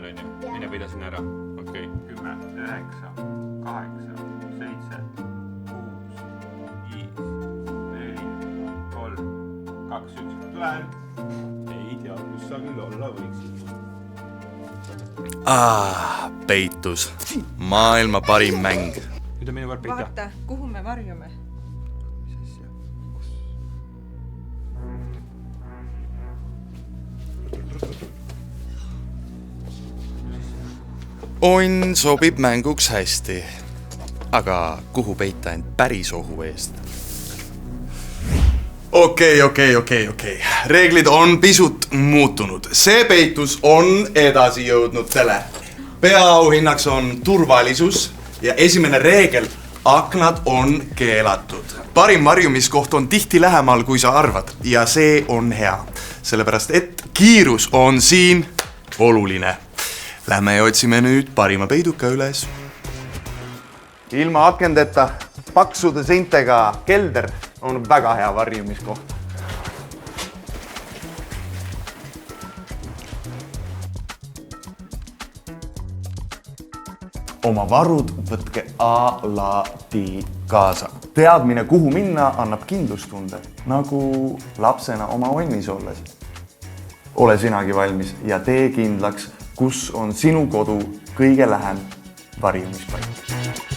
oled, on ju? Mine peida sinna ära. Okei. 10, 9, 8, 7, 6, 5, 4, 3, 2, 1. Tulen. Ei tea, kus sa küll olla võiksid. Peitus. Maailma parim mäng. Nüüd on minu võrd peita. Vaata, kuhu me varjume. Onn sobib mänguks hästi. Aga kuhu peita end päris ohu eest? Okei. Reeglid on pisut muutunud. See peitus on edasi jõudnud tele. Peaauhinnaks on turvalisus ja esimene reegel, aknad on keelatud. Parim varjumiskoht on tihti lähemal, kui sa arvad ja see on hea. Sellepärast, et kiirus on siin oluline. Lähme ja otsime nüüd parima peiduka üles. Ilma akendeta paksude seintega kelder on väga hea varjumiskoht. Oma varud võtke alati kaasa. Teadmine, kuhu minna, annab kindlustunde, nagu lapsena oma onnis olles. Ole sinagi valmis ja tee kindlaks, kus on sinu kodu kõige lähem varjumispaik.